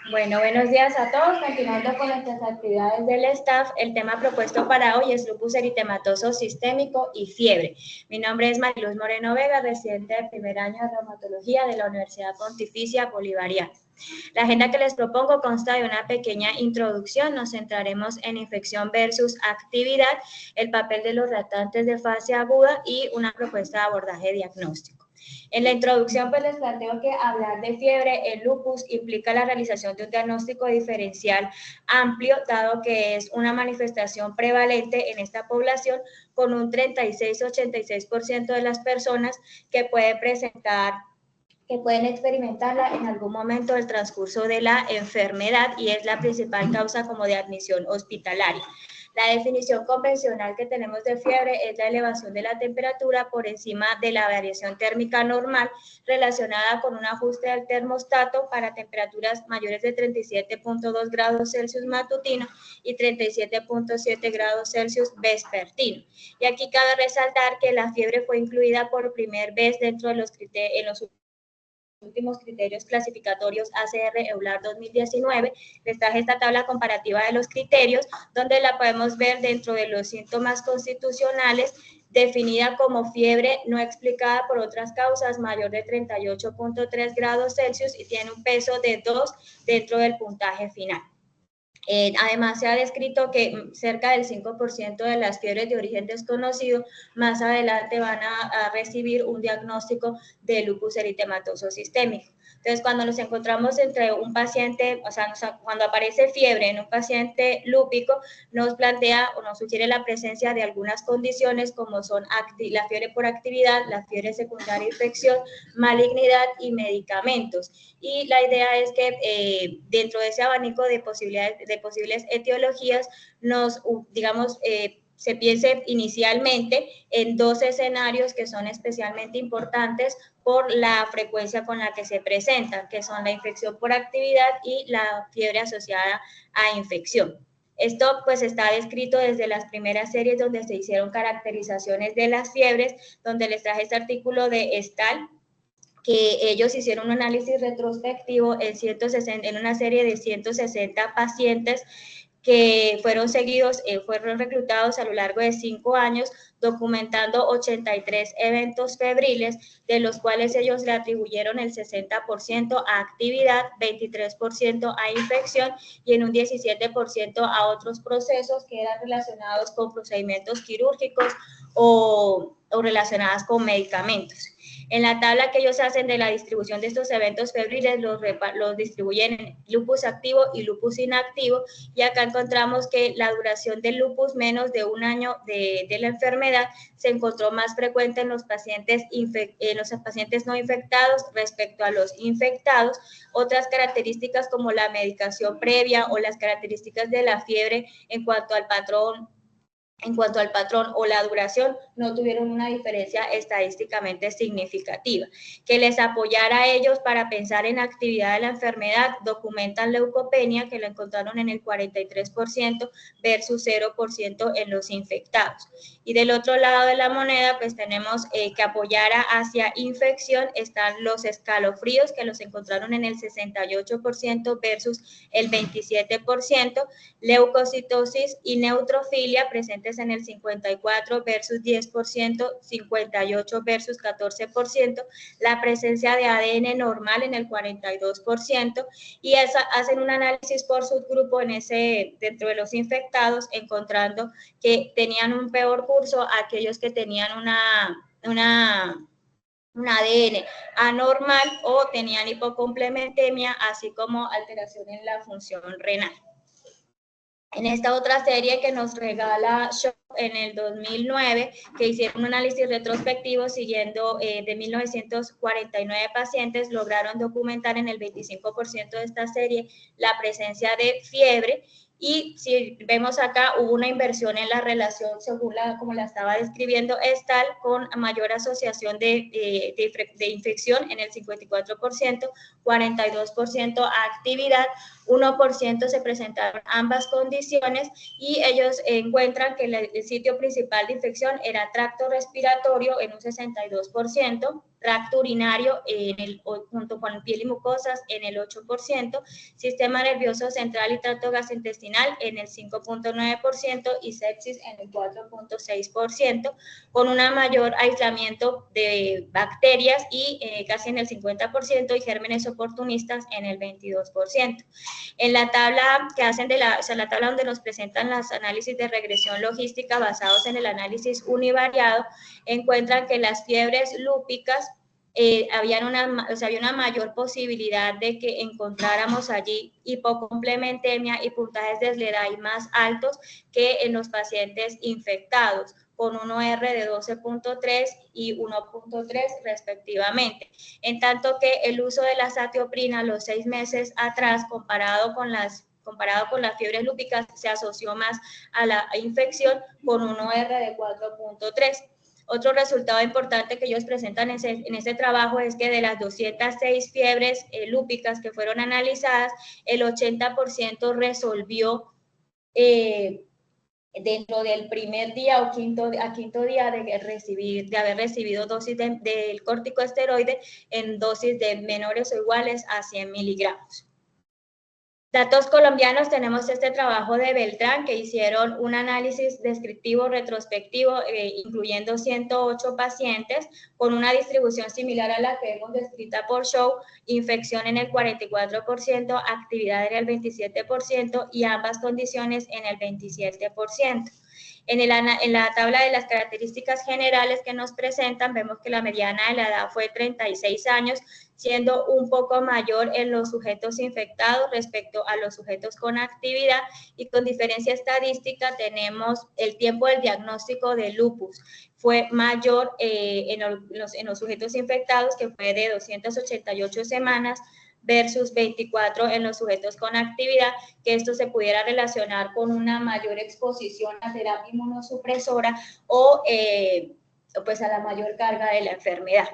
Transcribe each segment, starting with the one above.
Bueno, buenos días a todos. Continuando con nuestras actividades del staff, el tema propuesto para hoy es lupus eritematoso sistémico y fiebre. Mi nombre es Mariluz Moreno Vega, residente de primer año de reumatología de la Universidad Pontificia Bolivariana. La agenda que les propongo consta de una pequeña introducción. Nos centraremos en infección versus actividad, el papel de los reactantes de fase aguda y una propuesta de abordaje diagnóstico. En la introducción, pues les planteo que hablar de fiebre en lupus implica la realización de un diagnóstico diferencial amplio, dado que es una manifestación prevalente en esta población con un 36-86% de las personas que pueden experimentarla en algún momento del transcurso de la enfermedad y es la principal causa como de admisión hospitalaria. La definición convencional que tenemos de fiebre es la elevación de la temperatura por encima de la variación térmica normal relacionada con un ajuste del termostato para temperaturas mayores de 37.2 grados Celsius matutino y 37.7 grados Celsius vespertino. Y aquí cabe resaltar que la fiebre fue incluida por primera vez dentro de los últimos criterios clasificatorios ACR EULAR 2019. Les traje esta tabla comparativa de los criterios, donde la podemos ver dentro de los síntomas constitucionales, definida como fiebre no explicada por otras causas mayor de 38.3 grados Celsius y tiene un peso de 2 dentro del puntaje final. Además, se ha descrito que cerca del 5% de las fiebres de origen desconocido más adelante van a recibir un diagnóstico de lupus eritematoso sistémico. Entonces, cuando nos encontramos entre un paciente, cuando aparece fiebre en un paciente lúpico, nos plantea o nos sugiere la presencia de algunas condiciones como son la fiebre por actividad, la fiebre secundaria infección, malignidad y medicamentos. Y la idea es que dentro de ese abanico de posibles etiologías se piense inicialmente en dos escenarios que son especialmente importantes por la frecuencia con la que se presentan, que son la infección por actividad y la fiebre asociada a infección. Esto pues está descrito desde las primeras series donde se hicieron caracterizaciones de las fiebres, donde les traje este artículo de Stahl, que ellos hicieron un análisis retrospectivo en una serie de 160 pacientes que fueron reclutados a lo largo de 5 años, documentando 83 eventos febriles, de los cuales ellos le atribuyeron el 60% a actividad, 23% a infección y en un 17% a otros procesos que eran relacionados con procedimientos quirúrgicos o relacionados con medicamentos. En la tabla que ellos hacen de la distribución de estos eventos febriles, los distribuyen en lupus activo y lupus inactivo, y acá encontramos que la duración del lupus menos de un año de la enfermedad se encontró más frecuente en los pacientes no infectados respecto a los infectados. Otras características como la medicación previa o las características de la fiebre en cuanto al patrón o la duración no tuvieron una diferencia estadísticamente significativa. Que les apoyara a ellos para pensar en actividad de la enfermedad, documentan leucopenia, que la encontraron en el 43% versus 0% en los infectados. Y del otro lado de la moneda, pues tenemos que apoyara hacia infección, están los escalofríos, que los encontraron en el 68% versus el 27%, leucocitosis y neutrofilia presentes en el 54 versus 10%, 58 versus 14%, la presencia de ADN normal en el 42%, y hacen un análisis por subgrupo dentro de los infectados, encontrando que tenían un peor curso aquellos que tenían un ADN anormal o tenían hipocomplementemia, así como alteración en la función renal. En esta otra serie que nos regala Shaw en el 2009, que hicieron un análisis retrospectivo siguiendo de 1949 pacientes, lograron documentar en el 25% de esta serie la presencia de fiebre. Y si vemos acá, hubo una inversión en la relación, según como la estaba describiendo Stahl, con mayor asociación de infección en el 54%, 42% actividad, 1% se presentaron ambas condiciones, y ellos encuentran que el sitio principal de infección era tracto respiratorio en un 62%, tracto urinario junto con piel y mucosas en el 8%, sistema nervioso central y tracto gastrointestinal en el 5.9% y sepsis en el 4.6%, con un mayor aislamiento de bacterias y casi en el 50% y gérmenes oportunistas en el 22%. En la tabla que hacen la tabla donde nos presentan los análisis de regresión logística basados en el análisis univariado, encuentran que las fiebres lúpicas había una mayor posibilidad de que encontráramos allí hipocomplementemia y puntajes de SLEDAI más altos que en los pacientes infectados, con un OR de 12.3 y 1.3 respectivamente. En tanto que el uso de la azatioprina los 6 meses atrás, comparado con las fiebres lúpicas, se asoció más a la infección con un OR de 4.3. Otro resultado importante que ellos presentan en ese trabajo es que de las 206 fiebres lúpicas que fueron analizadas, el 80% resolvió dentro del primer día o quinto día de haber recibido dosis del corticosteroide en dosis de menores o iguales a 100 miligramos. Datos colombianos, tenemos este trabajo de Beltrán, que hicieron un análisis descriptivo retrospectivo, incluyendo 108 pacientes, con una distribución similar a la que hemos descrita por Show, infección en el 44%, actividad en el 27% y ambas condiciones en el 27%. En la tabla de las características generales que nos presentan, vemos que la mediana de la edad fue 36 años, siendo un poco mayor en los sujetos infectados respecto a los sujetos con actividad, y con diferencia estadística tenemos el tiempo del diagnóstico de lupus. Fue mayor en los sujetos infectados, que fue de 288 semanas, versus 24 en los sujetos con actividad, que esto se pudiera relacionar con una mayor exposición a terapia inmunosupresora o pues a la mayor carga de la enfermedad.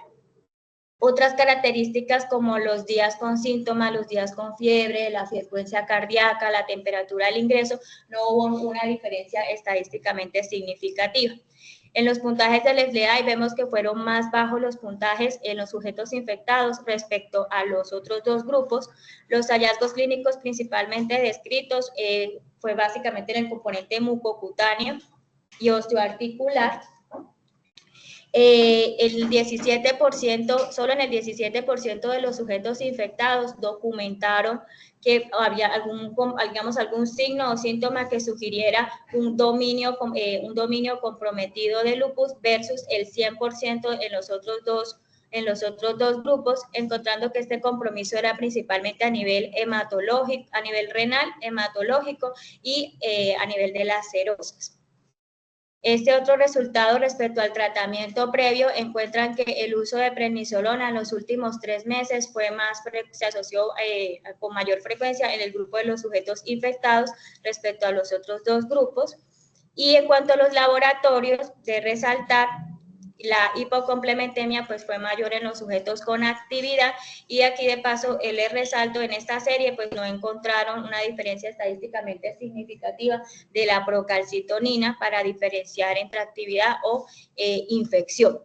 Otras características como los días con síntomas, los días con fiebre, la frecuencia cardíaca, la temperatura al ingreso, no hubo una diferencia estadísticamente significativa. En los puntajes del SLEDAI vemos que fueron más bajos los puntajes en los sujetos infectados respecto a los otros dos grupos. Los hallazgos clínicos principalmente descritos fue básicamente en el componente mucocutáneo y osteoarticular. El 17%, solo en el 17% de los sujetos infectados documentaron que había algún signo o síntoma que sugiriera un dominio comprometido de lupus, versus el 100% en los otros dos grupos, encontrando que este compromiso era principalmente a nivel hematológico, a nivel renal, hematológico y a nivel de las serosas. Este otro resultado respecto al tratamiento previo, encuentran que el uso de prednisolona en los últimos 3 meses se asoció con mayor frecuencia en el grupo de los sujetos infectados respecto a los otros dos grupos. Y en cuanto a los laboratorios, de resaltar, la hipocomplementemia pues fue mayor en los sujetos con actividad, y aquí de paso les resalto, en esta serie pues no encontraron una diferencia estadísticamente significativa de la procalcitonina para diferenciar entre actividad o infección.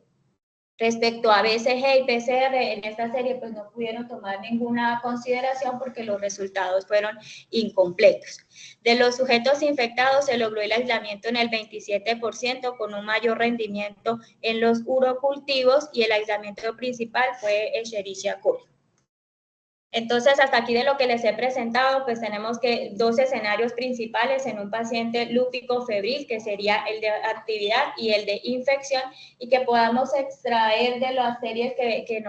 Respecto a BCG y PCR, en esta serie pues no pudieron tomar ninguna consideración porque los resultados fueron incompletos. De los sujetos infectados se logró el aislamiento en el 27%, con un mayor rendimiento en los urocultivos, y el aislamiento principal fue Escherichia coli. Entonces, hasta aquí de lo que les he presentado, pues tenemos que 2 escenarios principales en un paciente lúpico febril, que sería el de actividad y el de infección, y que podamos extraer de las series que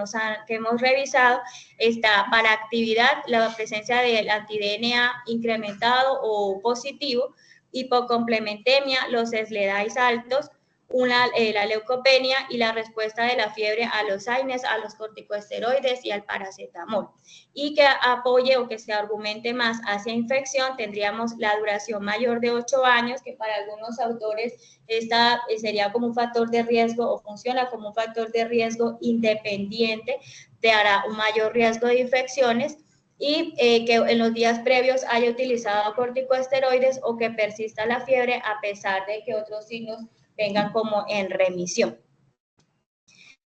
hemos revisado. Está para actividad la presencia del anti-DNA incrementado o positivo, hipocomplementemia, los SLEDAIs altos, la leucopenia y la respuesta de la fiebre a los AINES, a los corticosteroides y al paracetamol. Y que apoye o que se argumente más hacia infección, tendríamos la duración mayor de 8 años, que para algunos autores esta sería como un factor de riesgo, o funciona como un factor de riesgo independiente, te hará un mayor riesgo de infecciones, y que en los días previos haya utilizado corticosteroides o que persista la fiebre a pesar de que otros signos vengan como en remisión.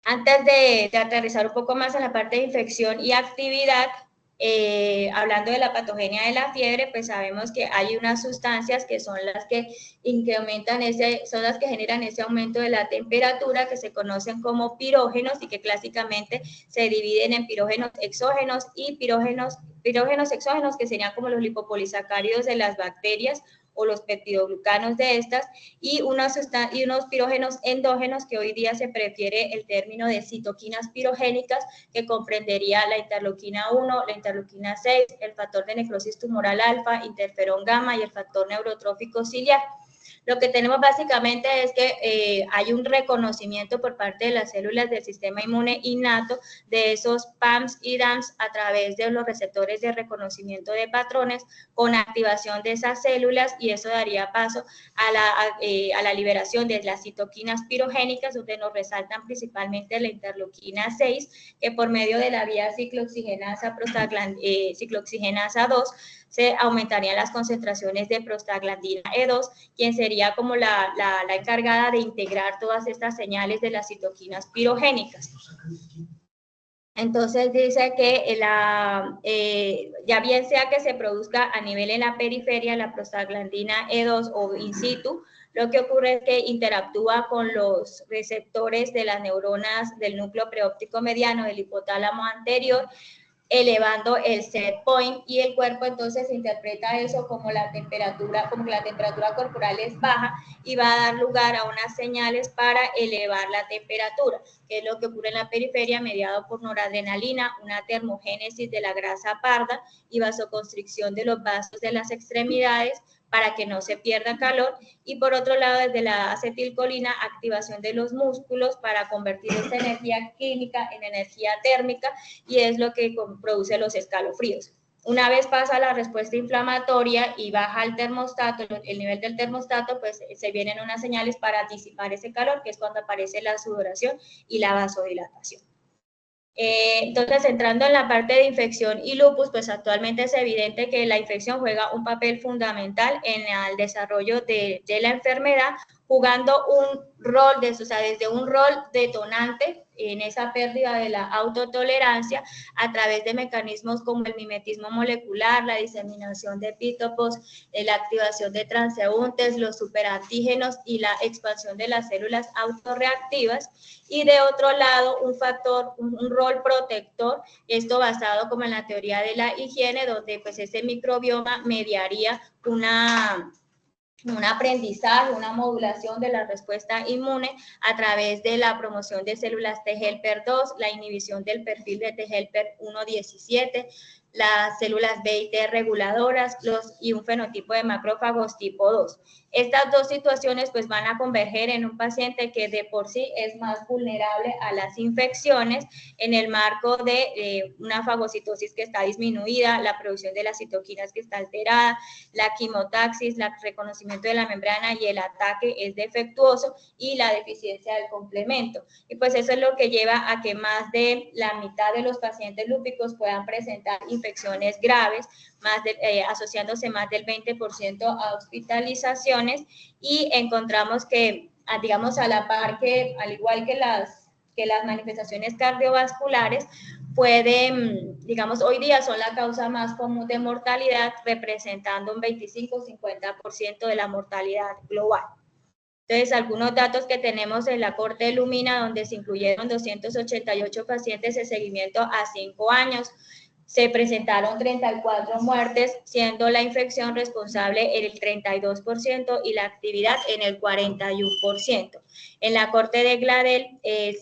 Antes de aterrizar un poco más en la parte de infección y actividad, hablando de la patogenia de la fiebre, pues sabemos que hay unas sustancias que son las que incrementan son las que generan ese aumento de la temperatura, que se conocen como pirógenos y que clásicamente se dividen en pirógenos exógenos y pirógenos exógenos, que serían como los lipopolisacáridos de las bacterias o los peptidoglucanos de estas, y unos pirógenos endógenos, que hoy día se prefiere el término de citoquinas pirogénicas, que comprendería la interleuquina 1, la interleuquina 6, el factor de necrosis tumoral alfa, interferón gamma y el factor neurotrófico ciliar. Lo que tenemos básicamente es que hay un reconocimiento por parte de las células del sistema inmune innato de esos PAMs y DAMs a través de los receptores de reconocimiento de patrones, con activación de esas células, y eso daría paso a la liberación de las citoquinas pirogénicas, donde nos resaltan principalmente la interleuquina 6, que por medio de la vía ciclooxigenasa 2 se aumentarían las concentraciones de prostaglandina E2, quien sería como la encargada de integrar todas estas señales de las citoquinas pirogénicas. Entonces dice que ya bien sea que se produzca a nivel en la periferia la prostaglandina E2 o in situ, lo que ocurre es que interactúa con los receptores de las neuronas del núcleo preóptico mediano del hipotálamo anterior, elevando el set point, y el cuerpo entonces interpreta eso como la temperatura corporal es baja, y va a dar lugar a unas señales para elevar la temperatura, que es lo que ocurre en la periferia, mediado por noradrenalina, una termogénesis de la grasa parda y vasoconstricción de los vasos de las extremidades para que no se pierda calor, y por otro lado desde la acetilcolina, activación de los músculos para convertir esta energía química en energía térmica, y es lo que produce los escalofríos. Una vez pasa la respuesta inflamatoria y baja el termostato, el nivel del termostato, pues se vienen unas señales para disipar ese calor, que es cuando aparece la sudoración y la vasodilatación. Entonces, entrando en la parte de infección y lupus, pues actualmente es evidente que la infección juega un papel fundamental en el desarrollo de la enfermedad, jugando un rol, desde un rol detonante en esa pérdida de la autotolerancia a través de mecanismos como el mimetismo molecular, la diseminación de epítopos, la activación de transeúntes, los superantígenos y la expansión de las células autorreactivas, y de otro lado un rol protector, esto basado como en la teoría de la higiene, donde pues ese microbioma mediaría un aprendizaje, una modulación de la respuesta inmune a través de la promoción de células T helper 2, la inhibición del perfil de T helper 1.17, las células B y T reguladoras y un fenotipo de macrófagos tipo 2. Estas dos situaciones pues van a converger en un paciente que de por sí es más vulnerable a las infecciones, en el marco de una fagocitosis que está disminuida, la producción de las citoquinas que está alterada, la quimotaxis, el reconocimiento de la membrana y el ataque es defectuoso, y la deficiencia del complemento. Y pues eso es lo que lleva a que más de la mitad de los pacientes lúpicos puedan presentar infecciones graves, asociándose más del 20% a hospitalizaciones, y encontramos que, digamos, a la par que, al igual que las manifestaciones cardiovasculares, digamos, hoy día son la causa más común de mortalidad, representando un 25-50% de la mortalidad global. Entonces, algunos datos que tenemos en la Corte de Lumina, donde se incluyeron 288 pacientes de seguimiento a 5 años, se presentaron 34 muertes, siendo la infección responsable en el 32% y la actividad en el 41%. En la Corte de Gladel, que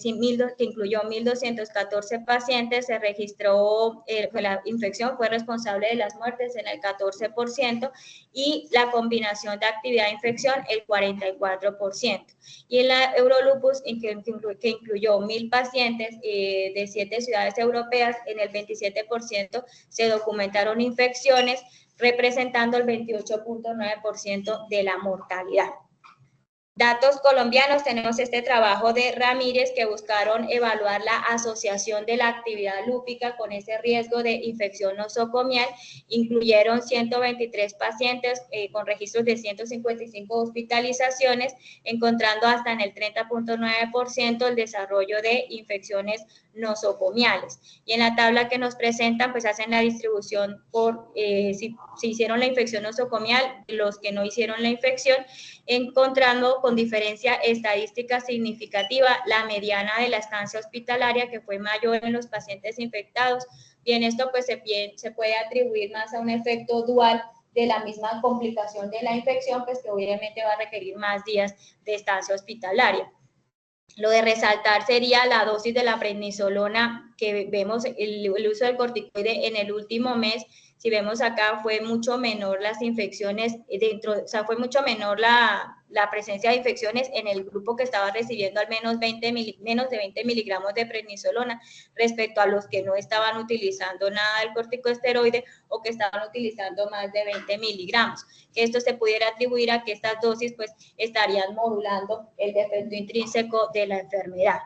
incluyó 1.214 pacientes, se registró, la infección fue responsable de las muertes en el 14%, y la combinación de actividad e infección el 44%. Y en la Eurolupus, que incluyó 1.000 pacientes de 7 ciudades europeas, en el 27% se documentaron infecciones, representando el 28.9% de la mortalidad. Datos colombianos, tenemos este trabajo de Ramírez que buscaron evaluar la asociación de la actividad lúpica con ese riesgo de infección nosocomial. Incluyeron 123 pacientes con registros de 155 hospitalizaciones, encontrando hasta en el 30.9% el desarrollo de infecciones nosocomiales. Y en la tabla que nos presentan, pues hacen la distribución por si hicieron la infección nosocomial, los que no hicieron la infección, encontrando con diferencia estadística significativa la mediana de la estancia hospitalaria, que fue mayor en los pacientes infectados. Bien, esto pues se puede atribuir más a un efecto dual de la misma complicación de la infección, pues que obviamente va a requerir más días de estancia hospitalaria. Lo de resaltar sería la dosis de la prednisolona, que vemos el uso del corticoide en el último mes. Si vemos acá, fue mucho menor las infecciones o sea, fue mucho menor la presencia de infecciones en el grupo que estaba recibiendo al menos menos de 20 miligramos de prednisolona respecto a los que no estaban utilizando nada del corticosteroide o que estaban utilizando más de 20 miligramos. Que esto se pudiera atribuir a que estas dosis pues estarían modulando el defecto intrínseco de la enfermedad.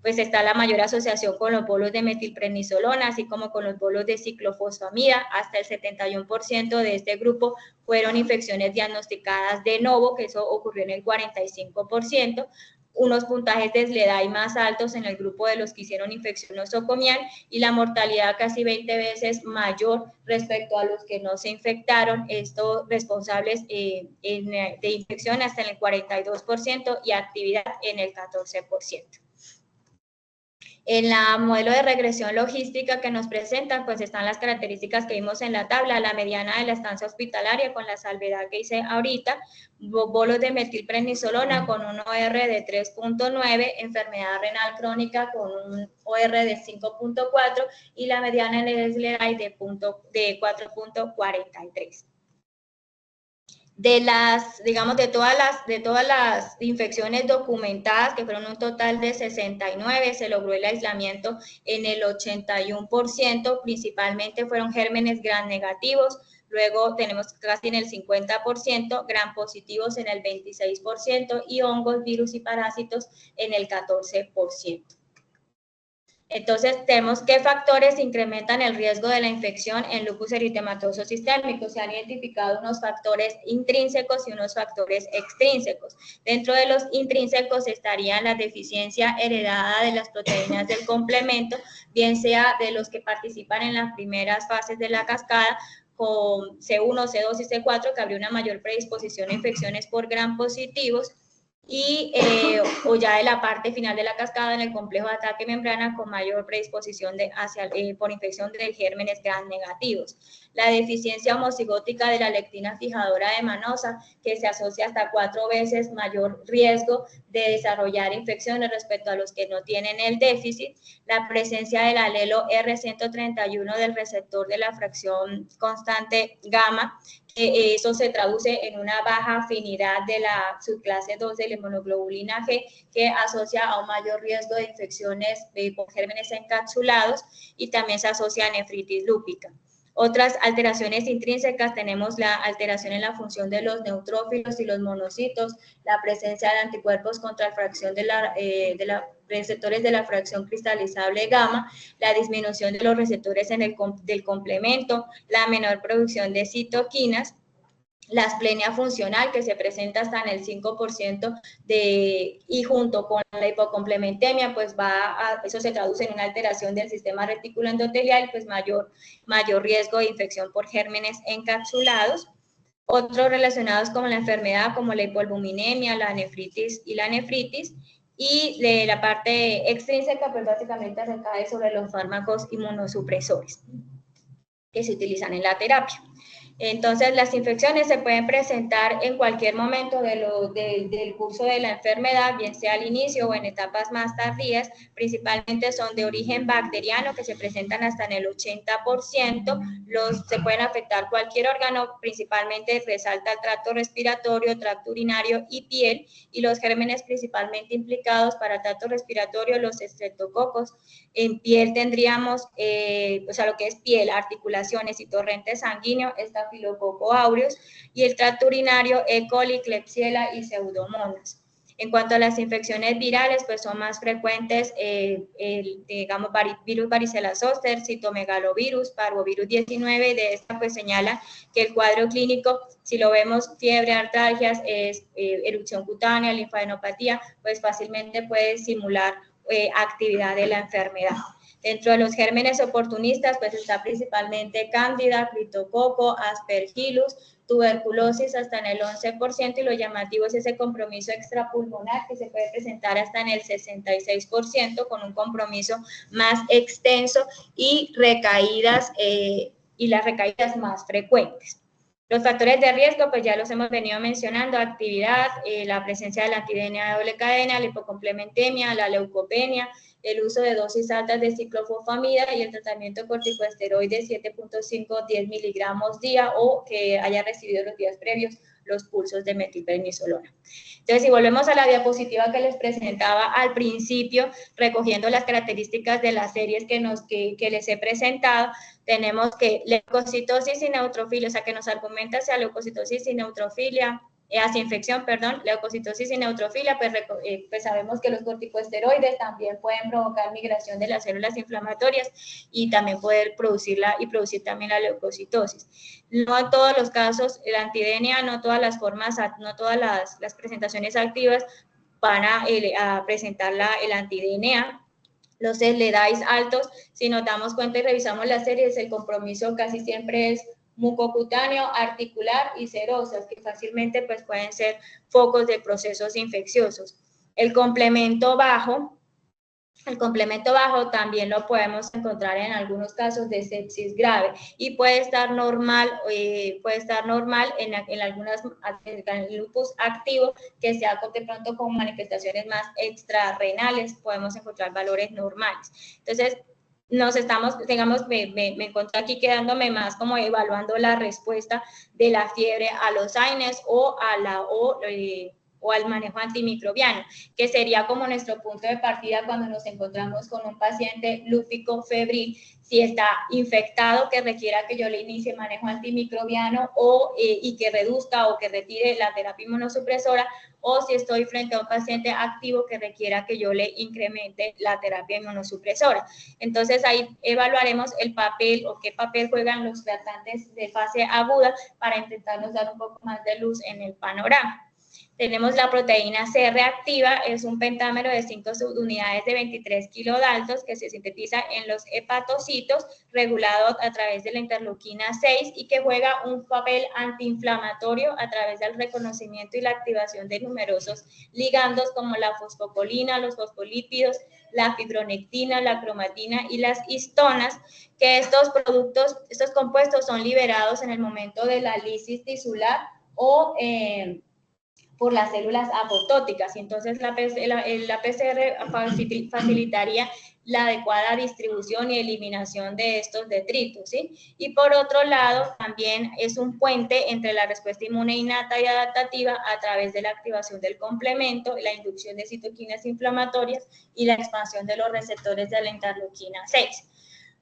Pues está la mayor asociación con los bolos de metilprednisolona, así como con los bolos de ciclofosfamida. Hasta el 71% de este grupo fueron infecciones diagnosticadas de novo, que eso ocurrió en el 45%. Unos puntajes de SLEDAI más altos en el grupo de los que hicieron infección nosocomial y la mortalidad casi 20 veces mayor respecto a los que no se infectaron, estos responsables de infección hasta en el 42% y actividad en el 14%. En la modelo de regresión logística que nos presentan, pues están las características que vimos en la tabla, la mediana de la estancia hospitalaria con la salvedad que hice ahorita, bolos de metilprednisolona con un OR de 3.9, enfermedad renal crónica con un OR de 5.4 y la mediana en el SLEDAI de 4.43. De las, digamos, de todas las infecciones documentadas, que fueron un total de 69, se logró el aislamiento en el 81%, principalmente fueron gérmenes gram negativos, luego tenemos casi en el 50%, gram positivos en el 26% y hongos, virus y parásitos en el 14%. Entonces, tenemos qué factores incrementan el riesgo de la infección en lupus eritematoso sistémico. Se han identificado unos factores intrínsecos y unos factores extrínsecos. Dentro de los intrínsecos estarían la deficiencia heredada de las proteínas del complemento, bien sea de los que participan en las primeras fases de la cascada, con C1, C2 y C4, que habría una mayor predisposición a infecciones por gram positivos, y o ya de la parte final de la cascada en el complejo de ataque membrana con mayor predisposición por infección de gérmenes gram negativos. La deficiencia homocigótica de la lectina fijadora de manosa, que se asocia hasta 4 veces mayor riesgo de desarrollar infecciones respecto a los que no tienen el déficit. La presencia del alelo R131 del receptor de la fracción constante gamma, eso se traduce en una baja afinidad de la subclase 2 de la inmunoglobulina G, que asocia a un mayor riesgo de infecciones por gérmenes encapsulados y también se asocia a nefritis lúpica. Otras alteraciones intrínsecas, tenemos la alteración en la función de los neutrófilos y los monocitos, la presencia de anticuerpos contra la fracción de la receptores de la fracción cristalizable gamma, la disminución de los receptores del complemento, la menor producción de citoquinas, la asplenia funcional que se presenta hasta en el 5% y junto con la hipocomplementemia, pues eso se traduce en una alteración del sistema retículo endotelial, pues mayor riesgo de infección por gérmenes encapsulados. Otros relacionados con la enfermedad como la hipoalbuminemia, la nefritis y de la parte extrínseca, pues básicamente recae sobre los fármacos inmunosupresores que se utilizan en la terapia. Entonces, las infecciones se pueden presentar en cualquier momento del curso de la enfermedad, bien sea al inicio o en etapas más tardías. Principalmente son de origen bacteriano, que se presentan hasta en el 80%. Se pueden afectar cualquier órgano, principalmente resalta el tracto respiratorio, tracto urinario y piel. Y los gérmenes principalmente implicados para tracto respiratorio, los estreptococos. En piel tendríamos, lo que es piel, articulaciones y torrente sanguíneo, Staphylococcus aureus, y el tracto urinario, E. coli, Klebsiella y Pseudomonas. En cuanto a las infecciones virales, pues son más frecuentes, digamos, virus varicela zoster, citomegalovirus, parvovirus 19, de esta pues señala que el cuadro clínico, si lo vemos, fiebre, artralgias, erupción cutánea, linfadenopatía, pues fácilmente puede simular actividad de la enfermedad. Dentro de los gérmenes oportunistas, pues está principalmente cándida, criptococo, aspergillus, tuberculosis hasta en el 11%, y lo llamativo es ese compromiso extrapulmonar que se puede presentar hasta en el 66%, con un compromiso más extenso y recaídas, y las recaídas más frecuentes. Los factores de riesgo, pues ya los hemos venido mencionando: actividad, la presencia de la anti-DNA de doble cadena, la hipocomplementemia, la leucopenia, el uso de dosis altas de ciclofosfamida y el tratamiento corticosteroide 7.5-10 miligramos día, o que haya recibido los días previos los pulsos de metilprednisolona. Entonces, si volvemos a la diapositiva que les presentaba al principio, recogiendo las características de las series que les he presentado, tenemos que leucocitosis y neutrofilia, o sea, que nos argumenta hacia leucocitosis y neutrofilia, hacia infección, perdón, leucocitosis y neutrofilia, pues sabemos que los corticosteroides también pueden provocar migración de las células inflamatorias y también poder producirla y producir también la leucocitosis. No en todos los casos, el anti-DNA, no todas las formas, no todas las presentaciones activas van a presentar el anti-DNA. Los SLEDAIs altos, si nos damos cuenta y revisamos las series, el compromiso casi siempre es mucocutáneo, articular y serosas, que fácilmente pues pueden ser focos de procesos infecciosos. El complemento bajo también lo podemos encontrar en algunos casos de sepsis grave y puede estar normal en algunas, en el lupus activo, que sea de pronto con manifestaciones más extrarrenales, podemos encontrar valores normales. Entonces, me encuentro aquí quedándome más como evaluando la respuesta de la fiebre a los AINES o al manejo antimicrobiano, que sería como nuestro punto de partida cuando nos encontramos con un paciente lúpico febril, si está infectado, que requiera que yo le inicie manejo antimicrobiano y que reduzca o que retire la terapia inmunosupresora, o si estoy frente a un paciente activo que requiera que yo le incremente la terapia inmunosupresora. Entonces ahí evaluaremos el papel o qué papel juegan los tratantes de fase aguda para intentarnos dar un poco más de luz en el panorama. Tenemos la proteína C reactiva, es un pentámero de 5 subunidades de 23 kilodaltos que se sintetiza en los hepatocitos, regulado a través de la interleuquina 6 y que juega un papel antiinflamatorio a través del reconocimiento y la activación de numerosos ligandos como la fosfocolina, los fosfolípidos, la fibronectina, la cromatina y las histonas, que estos compuestos son liberados en el momento de la lisis tisular o por las células apoptóticas, y entonces la PCR facilitaría la adecuada distribución y eliminación de estos detritos, ¿sí? Y por otro lado, también es un puente entre la respuesta inmune innata y adaptativa a través de la activación del complemento, la inducción de citoquinas inflamatorias y la expansión de los receptores de la interleuquina 6.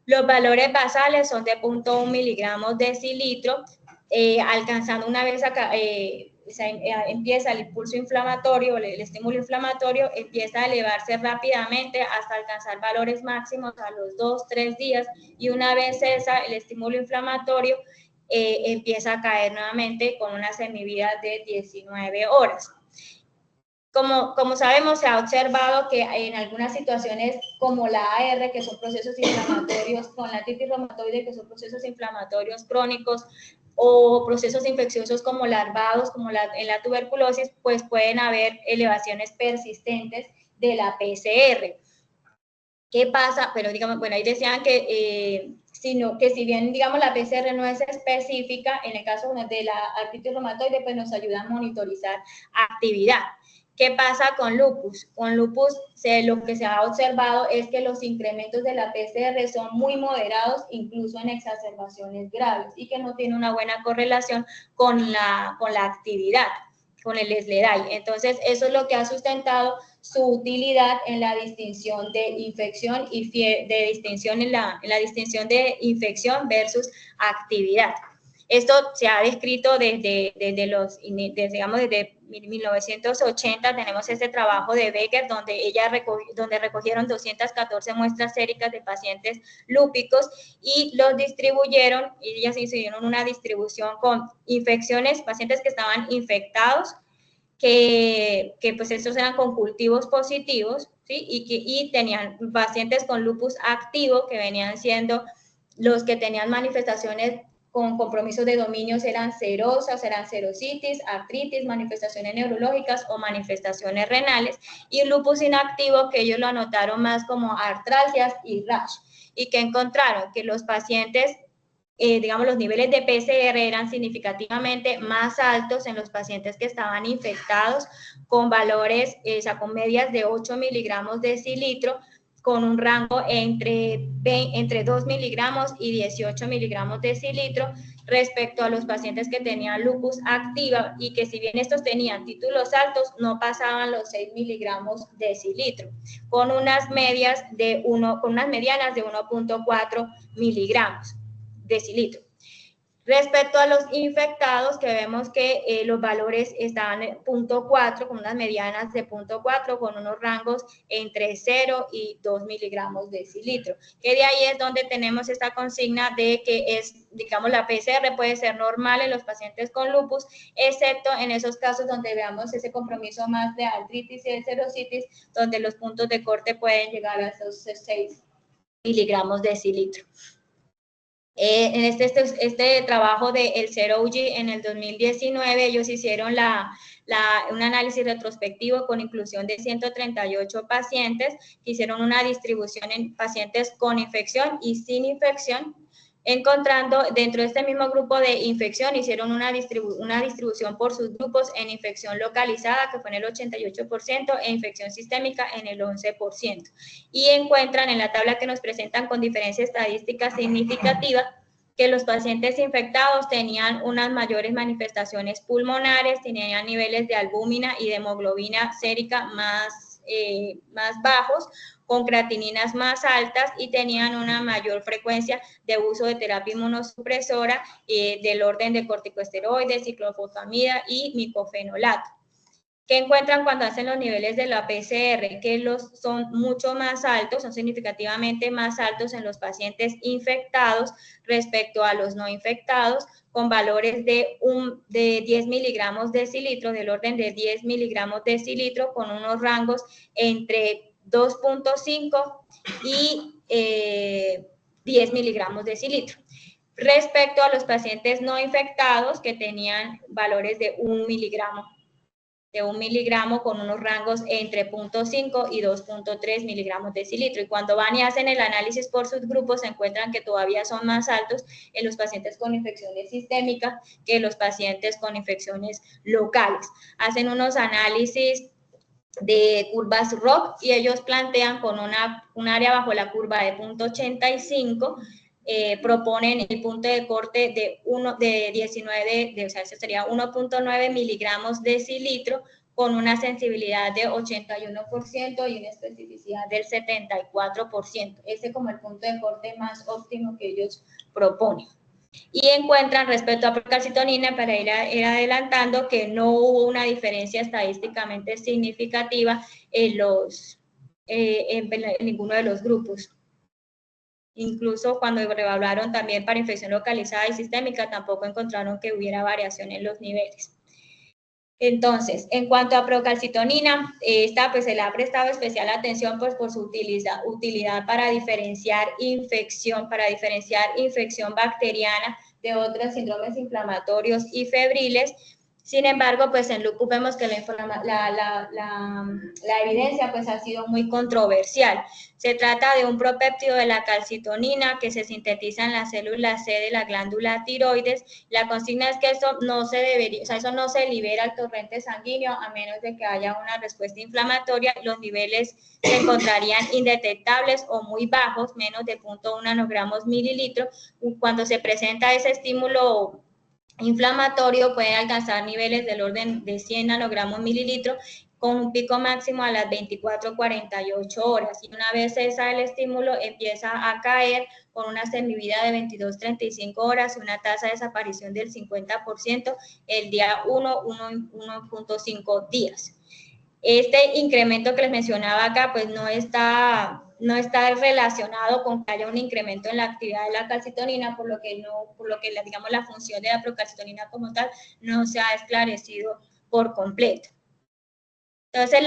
Los valores basales son de 0.1 miligramos decilitro, alcanzando una vez acá, empieza el impulso inflamatorio, el estímulo inflamatorio empieza a elevarse rápidamente hasta alcanzar valores máximos a los 2-3 días, y una vez cesa el estímulo inflamatorio, empieza a caer nuevamente con una semivida de 19 horas. Como sabemos, se ha observado que en algunas situaciones como la AR, que son procesos inflamatorios, con la artritis reumatoide, que son procesos inflamatorios crónicos, o procesos infecciosos como larvados, como en la tuberculosis, pues pueden haber elevaciones persistentes de la PCR. ¿Qué pasa? Pero digamos, bueno, ahí decían que si bien, digamos, la PCR no es específica, en el caso de la artritis reumatoide, pues nos ayuda a monitorizar actividad. ¿Qué pasa con lupus? Con lupus lo que se ha observado es que los incrementos de la PCR son muy moderados, incluso en exacerbaciones graves, y que no tiene una buena correlación con la actividad, con el SLEDAI. Entonces, eso es lo que ha sustentado su utilidad en la distinción de infección en la distinción de infección versus actividad. Esto se ha descrito desde 1980, tenemos este trabajo de Becker, donde recogieron 214 muestras séricas de pacientes lúpicos y los distribuyeron, y ellas hicieron una distribución con infecciones, pacientes que estaban infectados, que pues estos eran con cultivos positivos, ¿sí? Y tenían pacientes con lupus activo, que venían siendo los que tenían manifestaciones con compromisos de dominios, eran serosas, eran serositis, artritis, manifestaciones neurológicas o manifestaciones renales, y un lupus inactivo que ellos lo anotaron más como artralgias y rash, y que encontraron que los pacientes, digamos, los niveles de PCR eran significativamente más altos en los pacientes que estaban infectados, con valores, o sea, con medias de 8 miligramos de decilitro, con un rango entre 2 miligramos y 18 miligramos de decilitro, respecto a los pacientes que tenían lupus activa, y que si bien estos tenían títulos altos, no pasaban los 6 miligramos de decilitro, con unas medianas de 1.4 miligramos decilitro. Respecto a los infectados, que vemos que los valores estaban en 0.4, con unas medianas de 0.4, con unos rangos entre 0 y 2 miligramos decilitro, que de ahí es donde tenemos esta consigna de que digamos, la PCR puede ser normal en los pacientes con lupus, excepto en esos casos donde veamos ese compromiso más de artritis y de serositis, donde los puntos de corte pueden llegar a esos 6 miligramos decilitro. En este trabajo de el Serology en el 2019, ellos hicieron un análisis retrospectivo con inclusión de 138 pacientes, que hicieron una distribución en pacientes con infección y sin infección, encontrando dentro de este mismo grupo de infección, hicieron una distribución por sus grupos en infección localizada, que fue en el 88%, e infección sistémica en el 11%. Y encuentran en la tabla que nos presentan con diferencia estadística significativa que los pacientes infectados tenían unas mayores manifestaciones pulmonares, tenían niveles de albúmina y de hemoglobina sérica más bajos, con creatininas más altas, y tenían una mayor frecuencia de uso de terapia inmunosupresora del orden de corticosteroides, ciclofosfamida y micofenolato. ¿Qué encuentran cuando hacen los niveles de la PCR? Que son mucho más altos, son significativamente más altos en los pacientes infectados respecto a los no infectados, con valores de 10 miligramos decilitro, del orden de 10 miligramos decilitro, con unos rangos entre 2.5 y 10 miligramos decilitro. Respecto a los pacientes no infectados, que tenían valores de 1 miligramo con unos rangos entre 0.5 y 2.3 miligramos decilitro. Y cuando van y hacen el análisis por subgrupos, se encuentran que todavía son más altos en los pacientes con infecciones sistémicas que los pacientes con infecciones locales. Hacen unos análisis de curvas ROC y ellos plantean con un área bajo la curva de 0.85, proponen el punto de corte de 19, o sea, eso sería 1.9 miligramos decilitro, con una sensibilidad de 81% y una especificidad del 74%. Ese como el punto de corte más óptimo que ellos proponen. Y encuentran respecto a procalcitonina, para ir adelantando, que no hubo una diferencia estadísticamente significativa en ninguno de los grupos. Incluso cuando reevaluaron también para infección localizada y sistémica, tampoco encontraron que hubiera variación en los niveles. Entonces, en cuanto a procalcitonina, pues se le ha prestado especial atención pues, por su utilidad para diferenciar infección bacteriana de otros síndromes inflamatorios y febriles. Sin embargo, pues en lupus vemos que la evidencia pues ha sido muy controversial. Se trata de un propéptido de la calcitonina que se sintetiza en la célula C de la glándula tiroides. La consigna es que eso no se libera al torrente sanguíneo a menos de que haya una respuesta inflamatoria. Los niveles se encontrarían indetectables o muy bajos, menos de 0.1 nanogramos mililitro. Cuando se presenta ese estímulo inflamatorio, puede alcanzar niveles del orden de 100 nanogramos mililitro, con un pico máximo a las 24-48 horas. Y una vez cesa el estímulo, empieza a caer con una semivida de 22-35 horas y una tasa de desaparición del 50% el día 1.5 días. Este incremento que les mencionaba acá, pues no está relacionado con que haya un incremento en la actividad de la calcitonina, por lo que digamos, la función de la procalcitonina como tal no se ha esclarecido por completo. Entonces,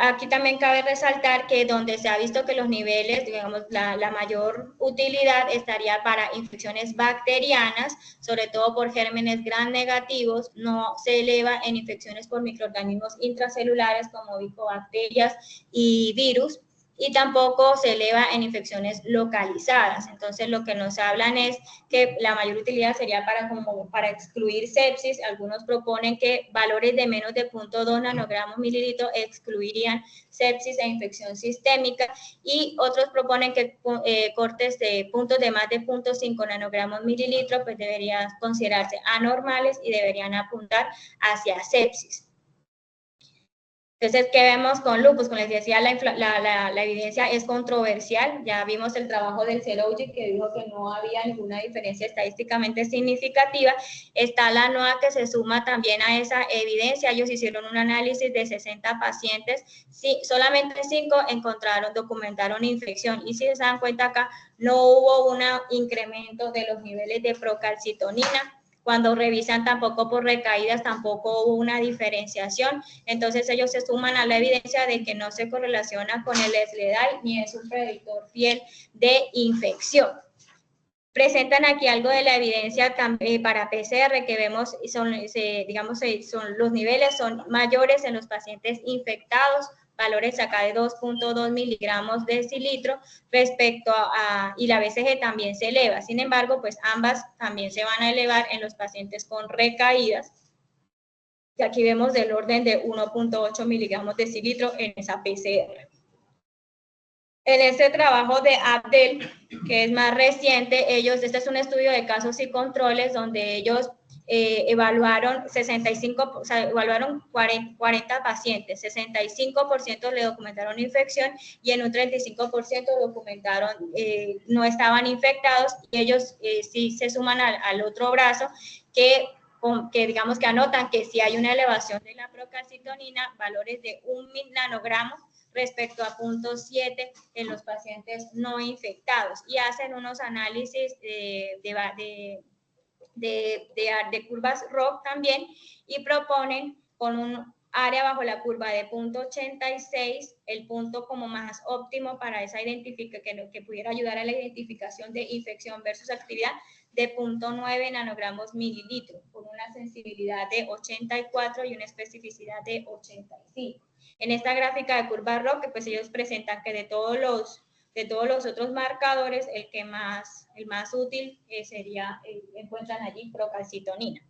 aquí también cabe resaltar que donde se ha visto que los niveles, digamos, la mayor utilidad estaría para infecciones bacterianas, sobre todo por gérmenes gram negativos, no se eleva en infecciones por microorganismos intracelulares como bifidobacterias y virus, y tampoco se eleva en infecciones localizadas. Entonces, lo que nos hablan es que la mayor utilidad sería para excluir sepsis. Algunos proponen que valores de menos de 0.2 nanogramos mililitro excluirían sepsis e infección sistémica, y otros proponen que cortes de puntos de más de 0.5 nanogramos mililitro pues deberían considerarse anormales y deberían apuntar hacia sepsis. Entonces, ¿qué vemos con lupus? Como les decía, la evidencia es controversial. Ya vimos el trabajo del Cerougi, que dijo que no había ninguna diferencia estadísticamente significativa. Está la NOAA, que se suma también a esa evidencia. Ellos hicieron un análisis de 60 pacientes. Sí, solamente 5 documentaron infección. Y si se dan cuenta acá, no hubo un incremento de los niveles de procalcitonina. Cuando revisan tampoco por recaídas, tampoco hubo una diferenciación. Entonces ellos se suman a la evidencia de que no se correlaciona con el esledal ni es un predictor fiel de infección. Presentan aquí algo de la evidencia para PCR que vemos, los niveles son mayores en los pacientes infectados, valores acá de 2.2 miligramos de decilitro respecto y la BCG también se eleva. Sin embargo, pues ambas también se van a elevar en los pacientes con recaídas. Y aquí vemos del orden de 1.8 miligramos de decilitro en esa PCR. En este trabajo de Abdel, que es más reciente, este es un estudio de casos y controles donde ellos evaluaron 40 pacientes, 65% le documentaron infección y en un 35% documentaron no estaban infectados, y ellos sí se suman al otro brazo que digamos que anotan que si hay una elevación de la procalcitonina, valores de 1 nanogramo respecto a 0.7 en los pacientes no infectados, y hacen unos análisis de curvas ROC también, y proponen con un área bajo la curva de 0.86, el punto como más óptimo para esa identificación, que pudiera ayudar a la identificación de infección versus actividad, de 0.9 nanogramos mililitro, con una sensibilidad de 84 y una especificidad de 85. En esta gráfica de curva ROC, pues ellos presentan que de todos los otros marcadores, el más útil sería, encuentran allí procalcitonina.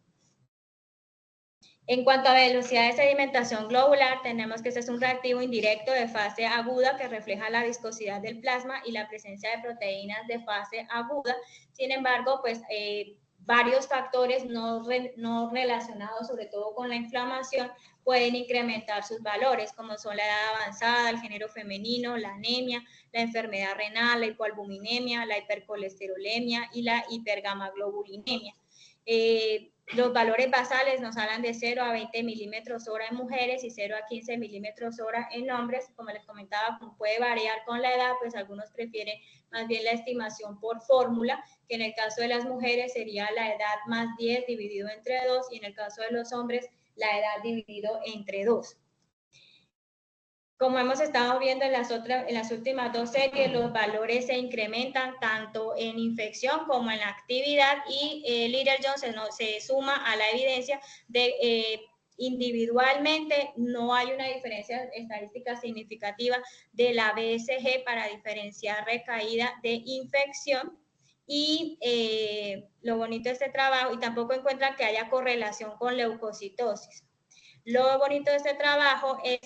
En cuanto a velocidad de sedimentación globular, tenemos que este es un reactivo indirecto de fase aguda que refleja la viscosidad del plasma y la presencia de proteínas de fase aguda. Sin embargo, pues varios factores no relacionados, sobre todo con la inflamación, pueden incrementar sus valores, como son la edad avanzada, el género femenino, la anemia, la enfermedad renal, la hipoalbuminemia, la hipercolesterolemia y la hipergamaglobulinemia. Los valores basales nos hablan de 0 a 20 milímetros hora en mujeres y 0 a 15 milímetros hora en hombres. Como les comentaba, como puede variar con la edad, pues algunos prefieren más bien la estimación por fórmula, que en el caso de las mujeres sería la edad más 10 dividido entre 2, y en el caso de los hombres la edad dividido entre 2. Como hemos estado viendo en las últimas 2 series, los valores se incrementan tanto en infección como en la actividad, y Littlejohn se suma a la evidencia de individualmente no hay una diferencia estadística significativa de la BSG para diferenciar recaída de infección. Y lo bonito de este trabajo, y tampoco encuentran que haya correlación con leucocitosis. Lo bonito de este trabajo es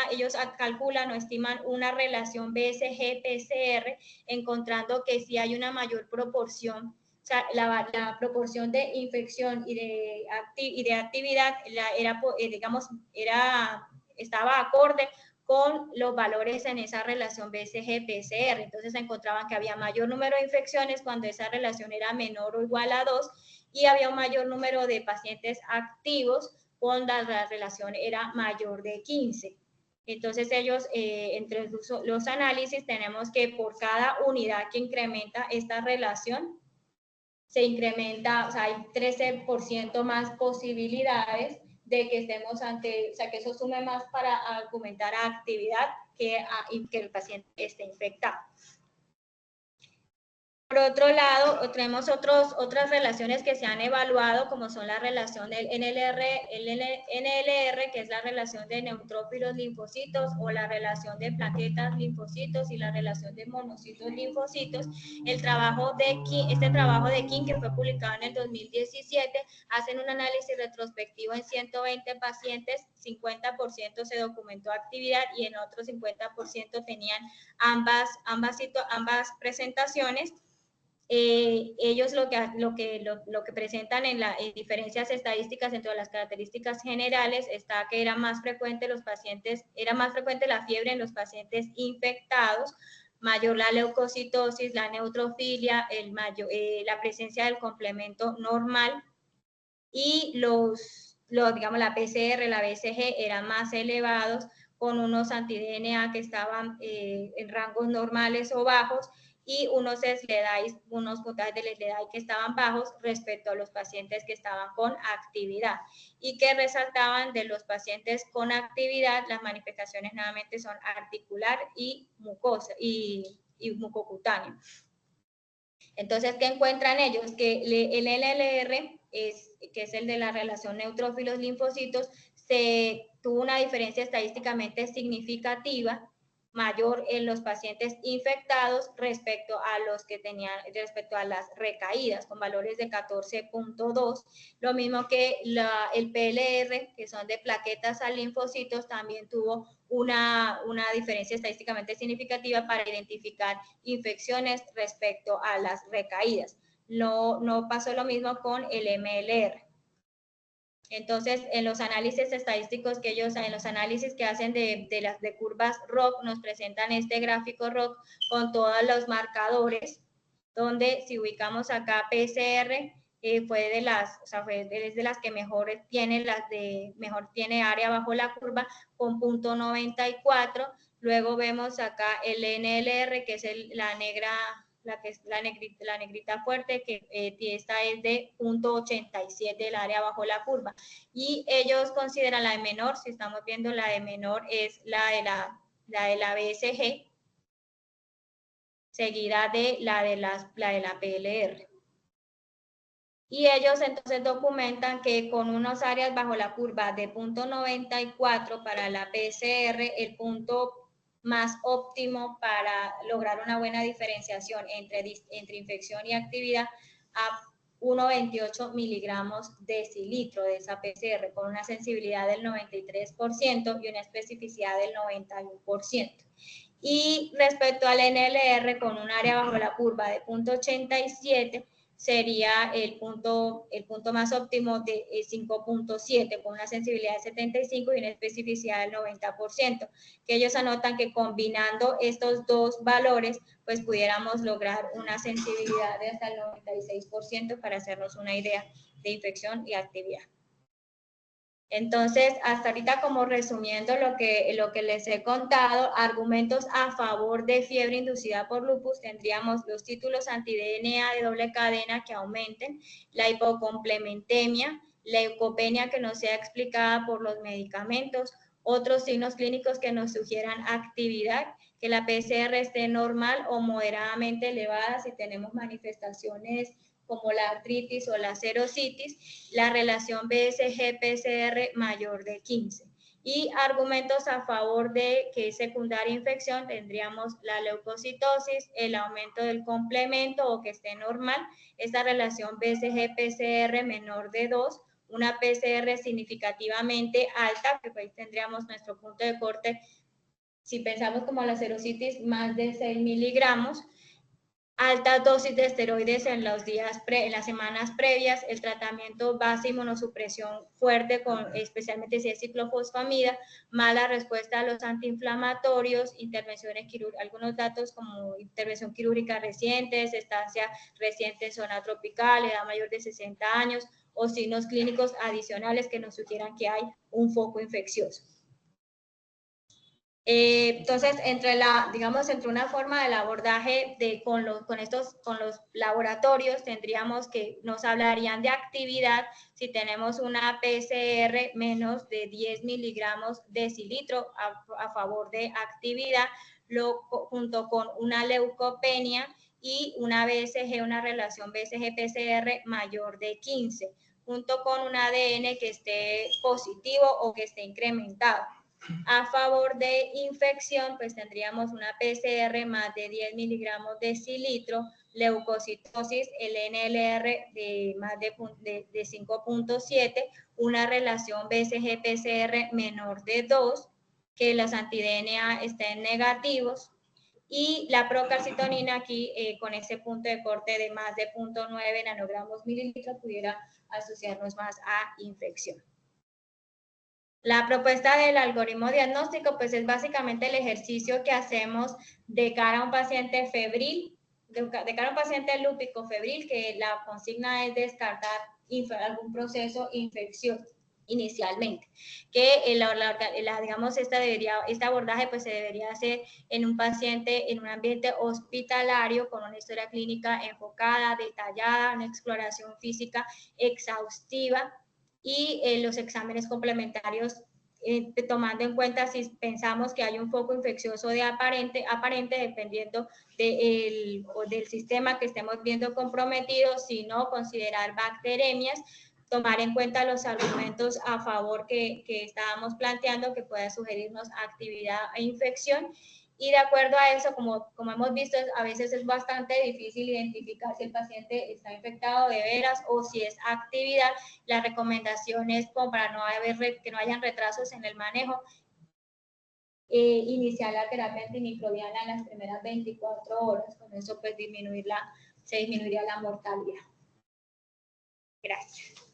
ellos calculan o estiman una relación BSG-PCR, encontrando que sí hay una mayor proporción, o sea, la proporción de infección y de actividad era estaba acorde con los valores en esa relación BCG-PCR. Entonces encontraban que había mayor número de infecciones cuando esa relación era menor o igual a 2 y había un mayor número de pacientes activos cuando la relación era mayor de 15. Entonces ellos, entre los análisis, tenemos que por cada unidad que incrementa esta relación, se incrementa, o sea, hay 13% más posibilidades de que estemos ante, o sea, que eso sume más para argumentar a actividad que el paciente esté infectado. Por otro lado, tenemos otras relaciones que se han evaluado, como son la relación del NLR, que es la relación de neutrófilos linfocitos, o la relación de plaquetas linfocitos y la relación de monocitos linfocitos. Este trabajo de King, que fue publicado en el 2017, hacen un análisis retrospectivo en 120 pacientes, 50% se documentó actividad y en otros 50% tenían ambas presentaciones. Ellos lo que presentan en diferencias estadísticas entre las características generales está que era más frecuente la fiebre en los pacientes infectados, mayor la leucocitosis, la neutrofilia, la presencia del complemento normal y digamos, la PCR, la BCG eran más elevados con unos anti-DNA que estaban en rangos normales o bajos y unos puntajes de SLEDAI que estaban bajos respecto a los pacientes que estaban con actividad y que resaltaban de los pacientes con actividad, las manifestaciones nuevamente son articular y mucosa y mucocutáneo. Entonces, ¿qué encuentran ellos? Que el LLR, que es el de la relación neutrófilos-linfocitos, tuvo una diferencia estadísticamente significativa, mayor en los pacientes infectados respecto a las recaídas, con valores de 14.2. Lo mismo que el PLR, que son de plaquetas a linfocitos, también tuvo una diferencia estadísticamente significativa para identificar infecciones respecto a las recaídas. No pasó lo mismo con el MLR. Entonces, en los análisis estadísticos en los análisis que hacen de curvas ROC, nos presentan este gráfico ROC con todos los marcadores, donde si ubicamos acá PCR, fue de las que mejor tiene área bajo la curva, con 0.94. Luego vemos acá el NLR, que es la negrita fuerte, que esta es de 0.87 el área bajo la curva. Y ellos consideran la de menor, si estamos viendo la de menor, es la de la BCG, seguida de la de la PLR. Y ellos entonces documentan que con unas áreas bajo la curva de 0.94 para la PCR, el punto más óptimo para lograr una buena diferenciación entre infección y actividad a 1,28 miligramos decilitro de esa PCR, con una sensibilidad del 93% y una especificidad del 91%. Y respecto al NLR, con un área bajo la curva de 0.87, sería el punto más óptimo de 5.7, con una sensibilidad de 75 y una especificidad del 90%, que ellos anotan que combinando estos dos valores, pues pudiéramos lograr una sensibilidad de hasta el 96% para hacernos una idea de infección y actividad. Entonces, hasta ahorita, como resumiendo lo que les he contado, argumentos a favor de fiebre inducida por lupus, tendríamos los títulos anti-DNA de doble cadena que aumenten, la hipocomplementemia, la leucopenia que no sea explicada por los medicamentos, otros signos clínicos que nos sugieran actividad, que la PCR esté normal o moderadamente elevada si tenemos manifestaciones como la artritis o la serositis, la relación BSG-PCR mayor de 15. Y argumentos a favor de que es secundaria infección, tendríamos la leucocitosis, el aumento del complemento o que esté normal, esta relación BSG-PCR menor de 2, una PCR significativamente alta, que ahí tendríamos nuestro punto de corte, si pensamos como la serositis, más de 6 miligramos, altas dosis de esteroides en los días en las semanas previas, el tratamiento base inmunosupresión fuerte, especialmente si es ciclofosfamida, mala respuesta a los antiinflamatorios, intervenciones quirúrgicas, algunos datos como intervención quirúrgica reciente, estancia reciente en zona tropical, edad mayor de 60 años, o signos clínicos adicionales que nos sugieran que hay un foco infeccioso. Entonces, entre una forma del abordaje con los laboratorios, tendríamos que nos hablarían de actividad si tenemos una PCR menos de 10 miligramos decilitro a favor de actividad, junto con una leucopenia y una BCG, una relación BCG-PCR mayor de 15, junto con un ADN que esté positivo o que esté incrementado. A favor de infección, pues tendríamos una PCR más de 10 miligramos decilitro, leucocitosis, el NLR de más de 5.7, una relación BCG-PCR menor de 2, que los anti-DNA estén negativos, y la procalcitonina aquí con ese punto de corte de más de 0.9 nanogramos mililitro pudiera asociarnos más a infección. La propuesta del algoritmo diagnóstico, pues es básicamente el ejercicio que hacemos de cara a un paciente febril, de cara a un paciente lúpico febril, que la consigna es descartar algún proceso infeccioso inicialmente, que este abordaje pues se debería hacer en un paciente en un ambiente hospitalario con una historia clínica enfocada, detallada, una exploración física exhaustiva, y los exámenes complementarios, tomando en cuenta si pensamos que hay un foco infeccioso aparente dependiendo del sistema que estemos viendo comprometido, si no, considerar bacteremias, tomar en cuenta los argumentos a favor que estábamos planteando, que pueda sugerirnos actividad e infección. Y de acuerdo a eso, como hemos visto, a veces es bastante difícil identificar si el paciente está infectado de veras o si es actividad. La recomendación es, como para que no hayan retrasos en el manejo, iniciar la terapia antimicrobiana en las primeras 24 horas. Con eso pues se disminuiría la mortalidad. Gracias.